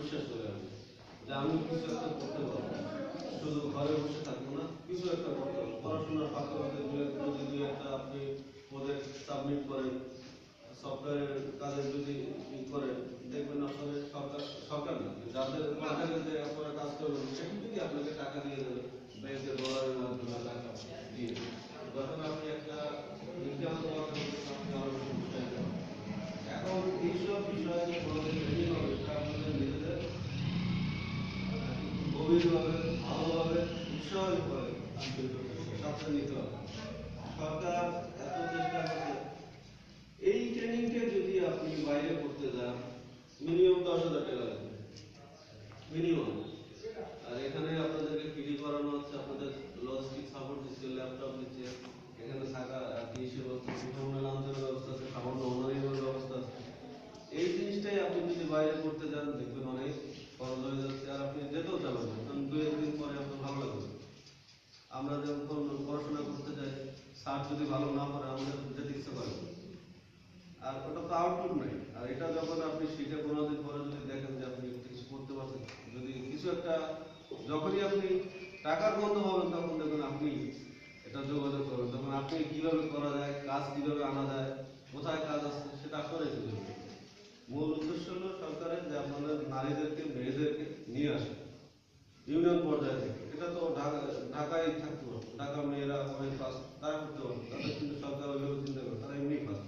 আত্মবিশ্বাস চলে আসবে যে আমি কিছু একটা করতে পারবো, শুধু ঘরে বসে থাকবো না, কিছু একটা করতে পারবো। পড়াশোনার ফাঁকে ফাঁকে যদি দুই একটা আপনি প্রজেক্ট সাবমিট করেন, সফটওয়্যারের কাজে যদি করেন, দেখবেন আসলে সরকার সরকার না যাদের কন্ট্রাক্টে যে আপনারা কাজ করবেন সেখান থেকে আপনাকে টাকা দিয়ে দেবে, ব্যাংকের ডলারের মাধ্যমে টাকা দিয়ে দেবে। যখন আপনি একটা ইনকাম করার এখন এইসব বিষয়ে আমাদের ট্রেনিং হবে, এটা আপনাদের নিজেদের গভীরভাবে ভালোভাবে উৎসাহিত করে সাথে নিতে হবে। সরকার এত চেষ্টা করছে, এই ট্রেনিংকে যদি আপনি বাইরে করতে যান মিনিমাম 10,000 টাকা লাগবে মিনিমাম। আর এখানে আপনাদেরকে ফ্রি করানো হচ্ছে, আপনাদের লজিস্টিক সাপোর্ট দিচ্ছে, ল্যাপটপ দিচ্ছে, এখানে থাকা বিভিন্ন লাঞ্চের ব্যবস্থা আছে, সামান্য অনারিমের ব্যবস্থা আছে। এই জিনিসটাই আপনি যদি বাইরে করতে যান দেখবেন অনেক খরচ হয়ে যাচ্ছে, আর আপনি যেতেও চাবেন না, কারণ 2-1 দিন পরে আপনার ভালো লাগবে। আমরা যখন পড়াশোনা করতে যাই, স্যার যদি ভালো না পড়ে আমাদের যেতে ইচ্ছে করে, আর ওটা তো আউটপুট নাই। আর এটা যখন আপনি শিখে 15 দিন পরে যদি দেখেন যে আপনি কিছু করতে পারছেন, যদি কিছু একটা যখনই আপনি টাকার গন্ধ পাবেন তখন দেখবেন আপনি এটা যোগাযোগ করবেন, তখন আপনি কিভাবে করা যায়, কাজ কিভাবে আনা যায়, কোথায় কাজ আছে সেটা আপনারাই খুঁজে নেবেন। মূল উদ্দেশ্য হলো সরকারের যে আপনাদের নারীদেরকে মেয়েদেরকে নিয়ে আসে ইউনিয়ন পর্যায়ে থেকে। এটা তো ঢাকায় থাকতে পারবে, ঢাকা মেয়েরা অনেক ফার্স্ট তারা করতে পারবে, তাদের কিন্তু সরকার ওইভাবে চিন্তা করে, তারা এমনি ফার্স্ট।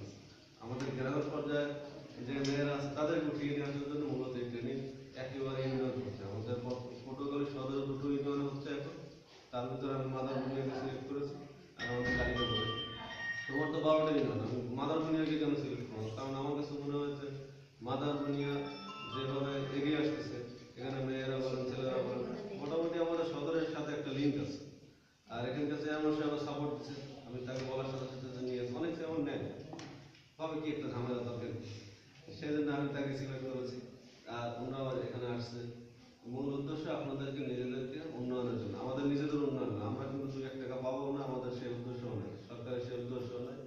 আমাদের গ্রামের পর্যায়ে যে মেয়েরা আছে তাদের উঠিয়ে নিয়ে আসার জন্য মূলত এই ট্রেনিং একেবারে ইউনিয়ন হচ্ছে। আমাদের পটুয়াখালী সদর 2টো ইউনিয়ন হচ্ছে এখন, তার ভিতরে আমি মাদার বুনিয়াকে সিলেক্ট করেছি আর আমাদের কালীগঞ্জ করেছি। তোমার তো 12টা ইউনিয়ন, আমি মাদার বুনিয়াকে কেন সিলেক্ট করবো? কারণ আমার কাছে মনে হয়েছে মাদার বুনিয়া যেভাবে এগিয়ে আসতেছে, এখানে মেয়েরা বলেন ছেলেরা বলেন মোটামুটি আমাদের সদরের সাথে একটা লিঙ্ক আছে। আর এখানকার চেয়ারম্যান সাহেব সাপোর্ট দিচ্ছে, আমি তাকে বলার সাথে সাথে নিয়ে অনেক চেয়ারম্যান নেন ভাবে কি একটা ঝামেলা দরকার, সেজন্য আমি তাকে সিলেক্ট করেছি। আর ওনারাও এখানে আসছে, মূল উদ্দেশ্য আপনাদেরকে নিজেদেরকে উন্নয়নের জন্য, আমাদের নিজেদের উন্নয়ন না। আমরা কিন্তু 2-1 টাকা পাবো না, আমাদের সেই উদ্দেশ্য নেই, সরকারের সেই উদ্দেশ্য নেই।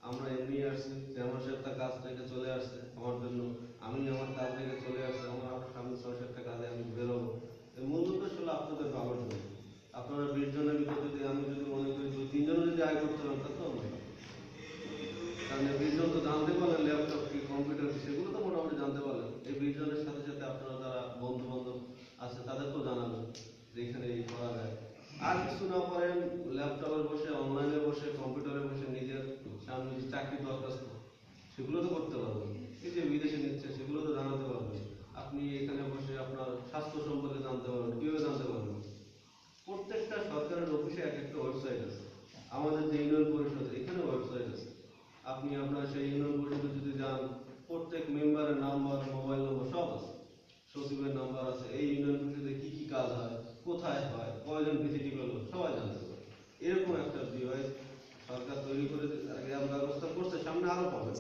আমরা এমনি আসছি, চেয়ারম্যান সাহেব তার কাজ থেকে চলে আসছে আমার জন্য, আমি আমার কাজ থেকে চলে আসছি, আমার আপনার সামনে 6-7টা কাজে আমি বেরোবো। এই মূল উদ্দেশ্য হলো আপনাদের ভালোর জন্য। আপনারা 20 জনের ভিতরে যদি আমি যদি মনে করি 2-3 জনও যদি আয় করতে পারেন তা তো আমরা, কারণ এই 20 জন তো জানতে পারলেন ল্যাপটপ কি কম্পিউটার কি সেগুলো তো মোটামুটি জানতে পারলেন। এই 20 জনের সাথে সাথে আপনারা যারা বন্ধু বান্ধব আছে তাদেরকেও জানাবেন যে এখানে এই করা যায়। আর কিছু না পারেন ল্যাপটপে বসে, অনলাইনে বসে, কম্পিউটারে বসে নিজের সামনে যে চাকরি দরখাস্ত সেগুলো তো করতে পারবেন। এই যে বিদেশে নিচ্ছে সেগুলো তো জানাতে পারবেন। আপনি এখানে বসে আপনার স্বাস্থ্য সম্পর্কে জানতে পারবেন, কীভাবে জানতে পারবেন? প্রত্যেকটা সরকারের অফিসে এক একটা ওয়েবসাইট আছে, আমাদের যে ইউনিয়ন পরিষদ এখানে ওয়েবসাইট আছে। আপনি আপনার সেই ইউনিয়ন পরিষদে যদি যান, প্রত্যেক মেম্বারের নাম্বার, মোবাইল নম্বর সব আছে, সচিবের নাম্বার আছে, এই ইউনিয়ন পরিষদে কি কি কাজ হয়, কোথায় হয়, কয়জন ভিজিটি করলো সবাই জানতে পারে। এরকম একটা ডিভাইস সরকার তৈরি করে ব্যবস্থা করছে, সামনে আরো পাবেন।